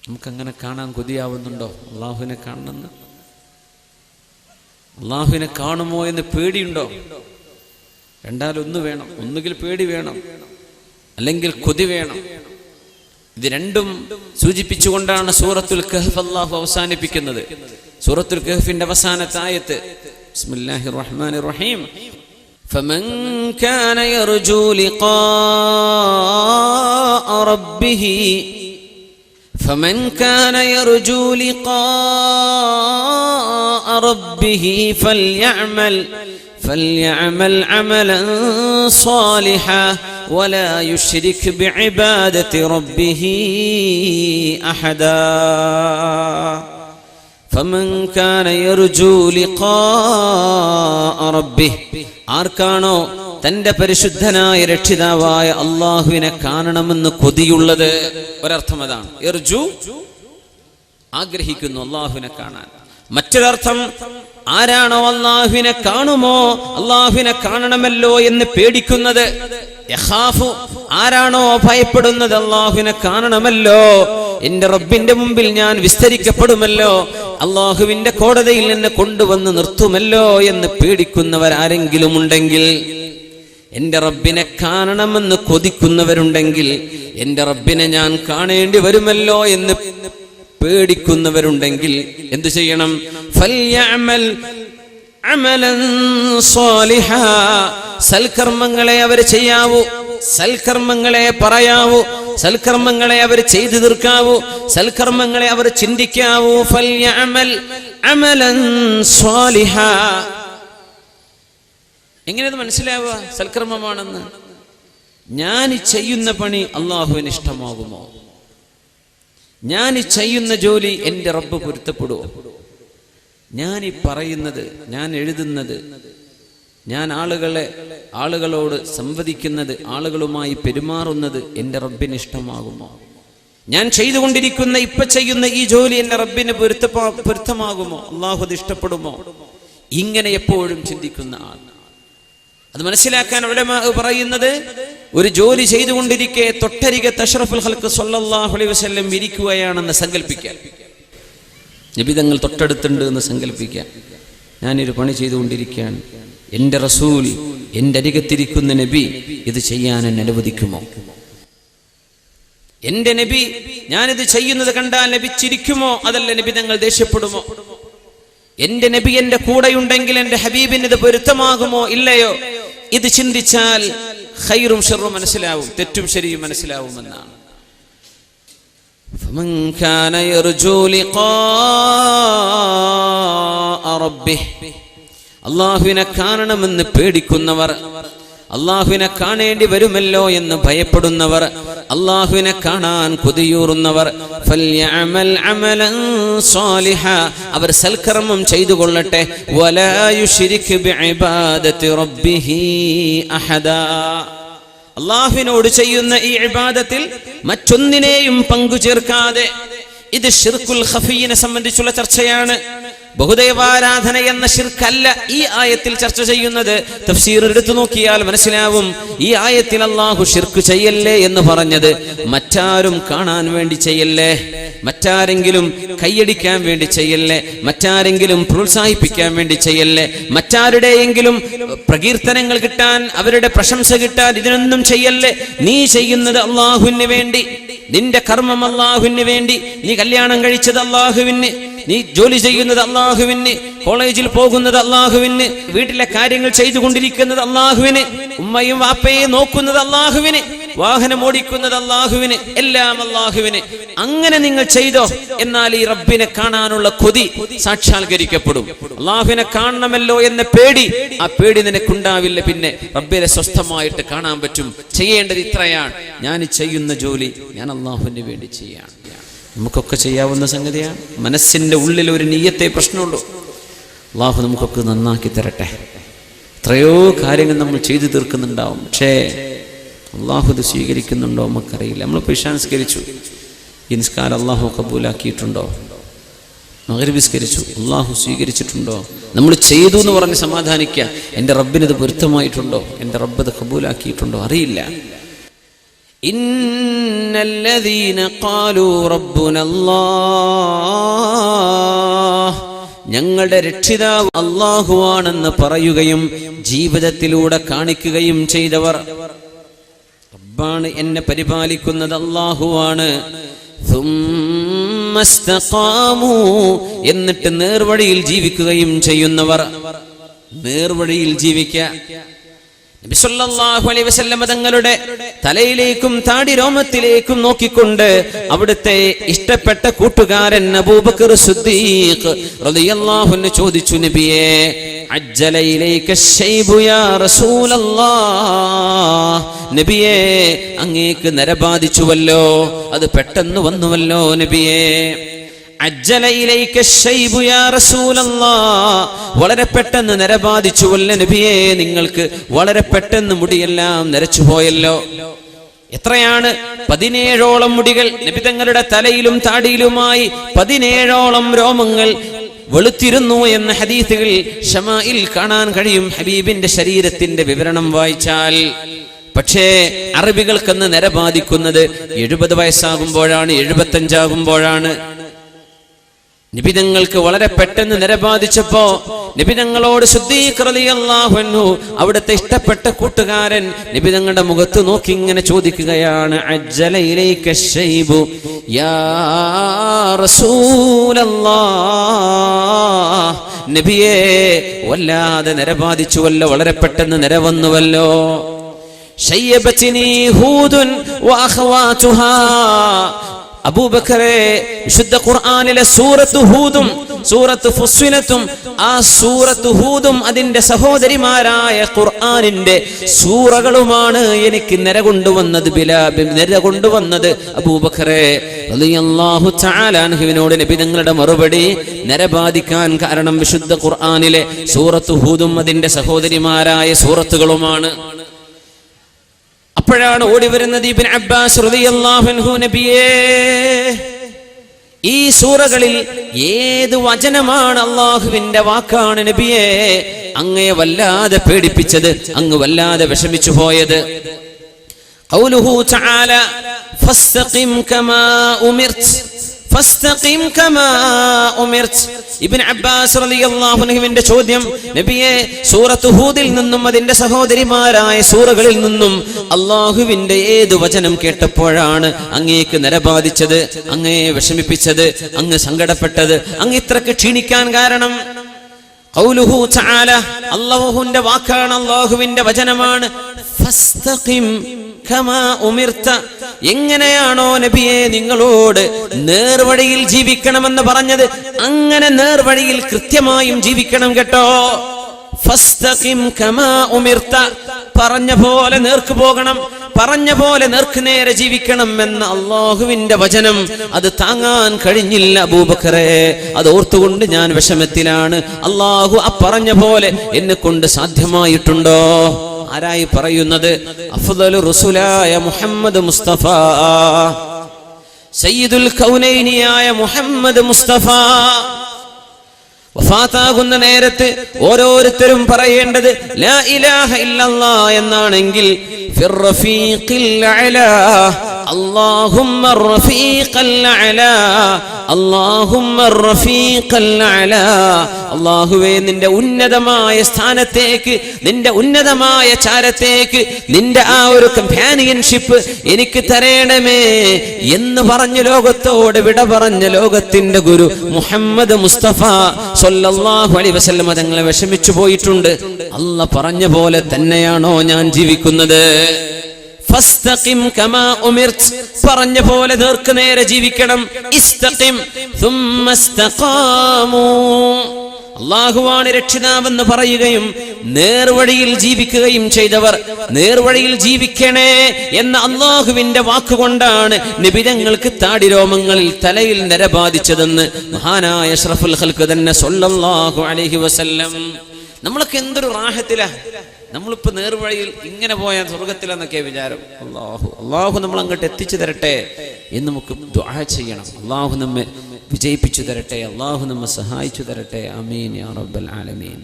നമുക്കങ്ങനെ കാണാൻ കൊതിയാവുന്നുണ്ടോ? അള്ളാഹുവിനെ കാണണമെന്ന്, അള്ളാഹുവിനെ കാണുമോ എന്ന് പേടിയുണ്ടോ? രണ്ടാലൊന്ന് വേണം. ഒന്നുകിൽ പേടി വേണം, അല്ലെങ്കിൽ കൊതി വേണം. ഇത് രണ്ടും സൂചിപ്പിച്ചുകൊണ്ടാണ് സൂറത്തുൽ കഹ്ഫ് അല്ലാഹു അവസാനിപ്പിക്കുന്നത്. സൂറത്തുൽ കഹ്ഫിന്റെ അവസാനത്തെ ആയത്ത് ബിസ്മില്ലാഹിർ റഹ്മാനിർ റഹീം فمن كان يرجو لقاء ربه فليعمل عملا صالحا ولا يشرك بعبادة ربه أحدا فمن كان يرجو لقاء ربه ആർക്കാണോ തന്റെ പരിശുദ്ധനായ രക്ഷിതാവായ അള്ളാഹുവിനെ കാണണമെന്ന് കൊതിയുള്ളത്, ഒരർത്ഥം അതാണ്. യർജു, ആഗ്രഹിക്കുന്നു അള്ളാഹുവിനെ കാണാൻ. മറ്റൊരർത്ഥം, ആരാണോ അള്ളാഹുവിനെ കാണുമോ, അള്ളാഹുവിനെ കാണണമല്ലോ എന്ന് പേടിക്കുന്നത്. യഖാഫു, ആരാണോ ഭയപ്പെടുന്നത് അള്ളാഹുവിനെ കാണണമല്ലോ, എന്റെ റബ്ബിന്റെ മുമ്പിൽ ഞാൻ വിസ്തരിക്കപ്പെടുമല്ലോ, അള്ളാഹുവിന്റെ കോടതിയിൽ എന്നെ കൊണ്ടുവന്ന് നിർത്തുമല്ലോ എന്ന് പേടിക്കുന്നവരാരെങ്കിലും ഉണ്ടെങ്കിൽ, എന്റെ റബ്ബിനെ കാണണമെന്ന് കൊതിക്കുന്നവരുണ്ടെങ്കിൽ, എന്റെ റബ്ബിനെ ഞാൻ കാണേണ്ടി വരുമല്ലോ എന്ന് പേടിക്കുന്നവരുണ്ടെങ്കിൽ എന്തു ചെയ്യണം? ഫൽയഅമൽ അമലൻ സ്വാലിഹാ, സൽക്കർമ്മങ്ങളെ അവർ ചെയ്യാവൂ, സൽക്കർമ്മങ്ങളെ പറയാവൂ, സൽക്കർമ്മങ്ങളെ അവർ ചെയ്തു തീർക്കാവൂ, സൽക്കർമ്മങ്ങളെ അവർ ചിന്തിക്കാവൂ. ഫൽയഅമൽ അമലൻ സ്വാലിഹാ. എങ്ങനെയത് മനസ്സിലാവുക സൽക്കർമ്മമാണെന്ന്? ഞാൻ ചെയ്യുന്ന പണി അള്ളാഹുവിന് ഇഷ്ടമാകുമോ? ഞാൻ ചെയ്യുന്ന ജോലി എൻ്റെ റബ്ബ് പൊരുത്തപ്പെടുമോ? ഞാൻ പറയുന്നത്, ഞാൻ എഴുതുന്നത്, ഞാൻ ആളുകളോട് സംവദിക്കുന്നത്, ആളുകളുമായി പെരുമാറുന്നത് എൻ്റെ റബ്ബിന് ഇഷ്ടമാകുമോ? ഞാൻ ചെയ്തുകൊണ്ടിരിക്കുന്ന ചെയ്യുന്ന ഈ ജോലി എൻ്റെ റബ്ബിന് പൊരുത്തമാകുമോ? അള്ളാഹു അത് ഇഷ്ടപ്പെടുമോ? ഇങ്ങനെ എപ്പോഴും ചിന്തിക്കുന്ന ആൾ. അത് മനസ്സിലാക്കാൻ ഉലമാ പറയുന്നത്, ഒരു ജോലി ചെയ്തുകൊണ്ടിരിക്കെ തൊട്ടരികെ അഷ്റഫുൽ ഖൽഖ് സ്വല്ലല്ലാഹു അലൈഹി വസല്ലം ഇരിക്കുകയാണെന്ന് സങ്കല്പിക്കാൻ, നബി തങ്ങൾ തൊട്ടടുത്തുണ്ട് എന്ന് സങ്കല്പിക്കാൻ. ഞാനൊരു പണി ചെയ്തുകൊണ്ടിരിക്കുകയാണ്, എൻ്റെ റസൂൽ എൻ്റെ അരികത്തിരിക്കുന്ന നബി ഇത് ചെയ്യാൻ എന്നെ അനുവദിക്കുമോ? എൻ്റെ നബി ഞാനിത് ചെയ്യുന്നത് കണ്ടാൽ നബി ചിരിക്കുമോ? അതല്ല നബി തങ്ങൾ ദേഷ്യപ്പെടുമോ? എൻ്റെ നബി എൻ്റെ കൂടെയുണ്ടെങ്കിൽ എൻ്റെ ഹബീബിന് ഇത് പൊരുത്തമാകുമോ ഇല്ലയോ? ഇത് ചിന്തിച്ചാൽ ഖൈറും ശർറും മനസ്സിലാവും, തെറ്റും ശരിയും മനസ്സിലാവുമെന്നാണ്. فمن كان يرجو لقاء ربه, അല്ലാഹുവിനെ കാണണമെന്ന് പേടിക്കുന്നവർ, അല്ലാഹുവിനെ കാണേണ്ടി വരുമല്ലോ എന്ന് ഭയപ്പെടുന്നവർ, അല്ലാഹുവിനെ കാണാൻ കൊതിയൂറുന്നവർ, ഫൽയഅമൽ അമലൻ സ്വാലിഹാ, അവർ സൽക്കർമ്മം ചെയ്തു കൊള്ളട്ടെ. വലാ യുശ്രിക് ബിഇബാദത്തി റബ്ബിഹി അഹദാ, അല്ലാഹുവിനോട് ചെയ്യുന്ന ഈ ഇബാദത്തിൽ മറ്റൊന്നിനെയും പങ്കു ചേർക്കാതെ. ഇത് ശിർക്കുൽ ഖഫീനെ സംബന്ധിച്ചുള്ള ചർച്ചയാണ്. ബഹുദൈവാരാധന എന്ന ശിർക്കല്ല ഈ ആയത്തിൽ ചർച്ച ചെയ്യുന്നത്. തഫ്സീർ എടുത്തു നോക്കിയാൽ മനസ്സിലാവും, ഈ ആയത്തിൽ അല്ലാഹു ശിർക്ക് ചെയ്യല്ലേ എന്ന് പറഞ്ഞത് മറ്റാരും കാണാൻ വേണ്ടി ചെയ്യല്ലേ, മറ്റാരെങ്കിലും കൈയടിക്കാൻ വേണ്ടി ചെയ്യല്ലേ, മറ്റാരെങ്കിലും പ്രോത്സാഹിപ്പിക്കാൻ വേണ്ടി ചെയ്യല്ലേ, മറ്റാരുടെയെങ്കിലും പ്രകീർത്തനങ്ങൾ കിട്ടാൻ, അവരുടെ പ്രശംസ കിട്ടാൻ ഇതിനൊന്നും ചെയ്യല്ലേ. നീ ചെയ്യുന്നത് അല്ലാഹുവിന് വേണ്ടി, നിന്റെ കർമ്മം അല്ലാഹുവിന് വേണ്ടി, നീ കല്യാണം കഴിച്ചത് അല്ലാഹുവിന്, നീ ജോലി ചെയ്യുന്നത് അല്ലാഹുവിന്, കോളേജിൽ പോകുന്നത് അല്ലാഹുവിന്, വീട്ടിലെ കാര്യങ്ങൾ ചെയ്തുകൊണ്ടിരിക്കുന്നത് അല്ലാഹുവിന്, ഉമ്മയും വാപ്പയെ നോക്കുന്നത് അല്ലാഹുവിന്, വാഹനം ഓടിക്കുന്നത് അല്ലാഹുവിന്, എല്ലാം അല്ലാഹുവിന്. അങ്ങനെ നിങ്ങൾ ചെയ്തോ, എന്നാൽ ഈ റബ്ബിനെ കാണാനുള്ള കൊതി സാക്ഷാത്കരിക്കപ്പെടും. അല്ലാഹുവിനെ കാണണമല്ലോ എന്ന പേടി, ആ പേടി നിനക്കുണ്ടാവില്ല. പിന്നെ റബ്ബിനെ സ്വസ്ഥമായിട്ട് കാണാൻ പറ്റും. ചെയ്യേണ്ടത് ഇത്രയാണ്, ഞാൻ ചെയ്യുന്ന ജോലി ഞാൻ അല്ലാഹുവിന് വേണ്ടി ചെയ്യാണ്. നമുക്കൊക്കെ ചെയ്യാവുന്ന സംഗതിയാണ്. മനസ്സിൻ്റെ ഉള്ളിൽ ഒരു നിയ്യത്തെ പ്രശ്നമുള്ളൂ. അല്ലാഹു നമുക്കൊക്കെ നന്നാക്കി തരട്ടെ. എത്രയോ കാര്യങ്ങൾ നമ്മൾ ചെയ്തു തീർക്കുന്നുണ്ടാവും, പക്ഷേ അല്ലാഹു ഇത് സ്വീകരിക്കുന്നുണ്ടോ നമുക്കറിയില്ല. നമ്മളിപ്പോൾ ഇശാ നിസ്കരിച്ചു, ഈ നിസ്കാരം അല്ലാഹു കബൂലാക്കിയിട്ടുണ്ടോ? മഗ്രിബ് നിസ്കരിച്ചു, അല്ലാഹു സ്വീകരിച്ചിട്ടുണ്ടോ? നമ്മൾ ചെയ്തു എന്ന് പറഞ്ഞ് സമാധാനിക്കുക. എൻ്റെ റബ്ബിന് ഇത് പൊരുത്തമായിട്ടുണ്ടോ? എൻ്റെ റബ്ബ് ഇത് കബൂലാക്കിയിട്ടുണ്ടോ? അറിയില്ല. ഇന്നല്ലദീന ഖാലൂ റബ്ബുനല്ലാഹ്, ഞങ്ങളുടെ രക്ഷിതാവ് അല്ലാഹുവാണെന്ന് പറയുകയും ജീവിതത്തിലൂടെ കാണിക്കുകയും ചെയ്തവർ, റബ്ബാണ് എന്നെ പരിപാലിക്കുന്നത് അല്ലാഹുവാണ്, സുമ്മസ്തഖാമൂ, എന്നിട്ട് നേർവഴിയിൽ ജീവിക്കുകയും ചെയ്യുന്നവർ. നേർവഴിയിൽ ജീവിക്കുക. നബി സല്ലല്ലാഹു അലൈഹി വസല്ലം തങ്ങളുടെ തലയിലേക്കും താടി രോമത്തിലേക്കും നോക്കിക്കൊണ്ട് അവിടുത്തെ ഇഷ്ടപ്പെട്ട കൂട്ടുകാരൻ അബൂബക്കർ സിദ്ദീഖ് റളിയല്ലാഹു അൻഹു ചോദിച്ചു, നബിയേ, അജ്ജല ഇലൈക ശൈബു യാ റസൂലല്ലാഹ്, നബിയേ, അങ്ങേക്ക് നരബാധിച്ചുവല്ലോ, അത് പെട്ടെന്ന് വന്നുവല്ലോ നബിയേ. അജ്ജല ഇലൈക ശൈബു യാ റസൂലല്ലാഹ്, വളരെ പെട്ടെന്ന് നരബാധിച്ചുവല്ലോ നബിയേ, നിങ്ങൾക്ക് വളരെ പെട്ടെന്ന് മുടിയെല്ലാം നരച്ചുപോയല്ലോ. എത്രയാണ്? 17ഓളം മുടികൾ നബി തങ്ങളുടെ തലയിലും താടിയിലുമായി 17ഓളം രോമങ്ങൾ വെളുത്തിരുന്നു എന്ന ഹദീസുകൾ ശമായിൽ കാണാൻ കഴിയും, ഹബീബിന്റെ ശരീരത്തിന്റെ വിവരണം വായിച്ചാൽ. പക്ഷേ അറബികൾക്കെന്ന് നരബാധിക്കുന്നത് 70 വയസ്സാകുമ്പോഴാണ്, 75 ആകുമ്പോഴാണ്. നിബിതങ്ങൾക്ക് വളരെ പെട്ടെന്ന് നരബാധിച്ചപ്പോ നിബിതങ്ങളോട് സിദ്ദീഖ് റളിയല്ലാഹു അൻഹു അവിടുത്തെ ഇഷ്ടപ്പെട്ട കൂട്ടുകാരൻ നിബിതങ്ങളുടെ മുഖത്ത് നോക്കി ഇങ്ങനെ ചോദിക്കുകയാണ്, അജ്ജല ഇലൈക ശൈബു യാ റസൂലല്ലാഹ്, നബിയേ, വല്ലാതെ നരബാധിച്ചുവല്ലോ, വളരെ പെട്ടെന്ന് നരവന്നുവല്ലോ. ശയ്യബതിനി ഹൂദുൻ വഅഖവാതുഹാ, അബൂബക്കറെ, വിശുദ്ധ ഖുർആനിലെ സൂറത്ത് ഹൂദും സൂറത്ത് ഫുസ്സിലത്തും ആ സൂറത്ത് ഹൂദും അതിന്റെ സഹോദരിമാരായ ഖുർആനിന്റെ സൂറകളുമാണ് എനിക്ക് നിര കൊണ്ടുവന്നത് അബൂബക്കറെ റളിയല്ലാഹു തആല അൻഹുവിനോട് നബി തങ്ങളുടെ മറുപടി, നരബാധിക്കാൻ കാരണം വിശുദ്ധ ഖുർആനിലെ സൂറത്ത് ഹൂദും അതിന്റെ സഹോദരിമാരായ സൂറത്തുകളുമാണ്. അപ്പോഴാണ് ഓടി വരുന്നത് ഇബ്നു അബ്ബാസ് റളിയല്ലാഹു അൻഹു, നബിയേ, ഈ സൂറകളിൽ ഏത് വചനമാണ് അല്ലാഹുവിന്റെ വാക്കാണ് നബിയേ അങ്ങയെ വല്ലാതെ പേടിപ്പിച്ചത്, അങ്ങ് വല്ലാതെ വിഷമിച്ചു പോയത്? ഖൗലുഹു തആല ഫസ്തഖിം കമാ ഉമിർത്, ഫസ്തഖിം കമാ ഉമിർത്. ഇബ്നു അബ്ബാസ് റളിയല്ലാഹു അൻഹുവിന്റെ ചോദ്യം, നബിയെ, സൂറത്ത് ഹൂദിൽ നിന്നും അതിന്റെ സഹോദരിമാരായ സൂറകളിൽ നിന്നും അല്ലാഹുവിന്റെ ഏത് വചനം കേട്ടപ്പോഴാണ് അങ്ങേക്ക് നരബാധിച്ചത്, അങ്ങയെ വിഷമിപ്പിച്ചത്, അങ്ങ് സങ്കടപ്പെട്ടത്, അങ്ങ് ഇത്രക്ക് ക്ഷീണിക്കാൻ കാരണം? ഖൗലുഹു തആല, അല്ലാഹുവിന്റെ വാക്കാണ്, അല്ലാഹുവിന്റെ വചനമാണ്. ഫസ്തഖിം കമാ ഉമിർത, എങ്ങനെയാണോ നബിയെ നിങ്ങളോട് നേർവഴിയിൽ ജീവിക്കണമെന്ന് പറഞ്ഞത്, അങ്ങനെ നേർവഴിയിൽ കൃത്യമായും ജീവിക്കണം കേട്ടോ. ഫസ്തഖിം കമാ ഉമിർത, പറഞ്ഞ പോലെ നേർക്ക് പോകണം, പറഞ്ഞ പോലെ നേർക്ക് നേരെ ജീവിക്കണം എന്ന അല്ലാഹുവിന്റെ വചനം അത് താങ്ങാൻ കഴിഞ്ഞില്ല അബൂബക്കറെ. അത് ഓർത്തുകൊണ്ട് ഞാൻ വിഷമത്തിലാണ്. അല്ലാഹു ആ പറഞ്ഞ പോലെ എന്നെ കൊണ്ട് സാധ്യമായിട്ടുണ്ടോ? ആരായി പറയുന്നത്? അഫ്ദലു റസൂലായ മുഹമ്മദ് മുസ്തഫ, സയ്യിദുൽ കൗനൈനിയായ മുഹമ്മദ് മുസ്തഫ. വഫാത്താകുന്ന നേരത്ത് ഓരോരുത്തരും പറയേണ്ടത് ലാ ഇലാഹ ഇല്ലല്ലാഹ് എന്നാണെങ്കിൽ ഫിർ റഫീഖിൽ അലാ, അല്ലാഹുമ്മ റഫീഖൽ അലാ, അല്ലാഹുമ്മ റഫീഖൽ അലാ. അല്ലാഹുവേ, നിന്റെ ഉന്നതമായ സ്ഥാനത്തേക്ക്, നിന്റെ ഉന്നതമായ ചാരത്തേക്ക്, നിന്റെ ആ ഒരു കമ്പാനിയൻഷിപ്പ് എനിക്ക് തരേണമേ എന്ന് പറഞ്ഞ ലോകത്തോട് വിട പറഞ്ഞ ലോകത്തിന്റെ ഗുരു മുഹമ്മദ് മുസ്തഫ സ്വല്ലല്ലാഹു അലൈഹി വസല്ലം തങ്ങളെ വിഷമിച്ചു പോയിട്ടുണ്ട്. അല്ലാഹ് പറഞ്ഞ പോലെ തന്നെയാണോ ഞാൻ ജീവിക്കുന്നത്? ഫസ്തഖിം കമാ ഉമിർത്, പറഞ്ഞ പോലെ നേർക്ക് നേരെ ജീവിക്കണം. ഇസ്തഖിം സുമ്മസ്തഖാമു, അല്ലാഹുവാണ് രക്ഷിതാവെന്ന് പറയുകയും നേർവഴിയിൽ ജീവിക്കുകയും ചെയ്തവർ നേർവഴിയിൽ ജീവിക്കണേ എന്ന അല്ലാഹുവിന്റെ വാക്കുകൊണ്ടാണ് നിബിതങ്ങൾക്ക് താടിരോമങ്ങളിൽ തലയിൽ നരബാധിച്ചതെന്ന് മഹാനായ അഷ്റഫുൽ ഖൽഖ് തന്നെ സ്വല്ലല്ലാഹു അലൈഹി വസല്ലം. നമ്മളൊക്കെ എന്തൊരു റാഹത്തിലാ, നമ്മളിപ്പോ നേർവഴിയിൽ ഇങ്ങനെ പോയാൽ സ്വർഗത്തിലെന്നൊക്കെ വിചാരം. അള്ളാഹു നമ്മൾ അങ്ങോട്ട് എത്തിച്ചു തരട്ടെ എന്ന് നമുക്ക് ദുആ ചെയ്യണം. അള്ളാഹു നമ്മെ വിജയിപ്പിച്ചു തരട്ടെ, അള്ളാഹു നമ്മെ സഹായിച്ചു തരട്ടെ. ആമീൻ യാ റബ്ബൽ ആലമീൻ.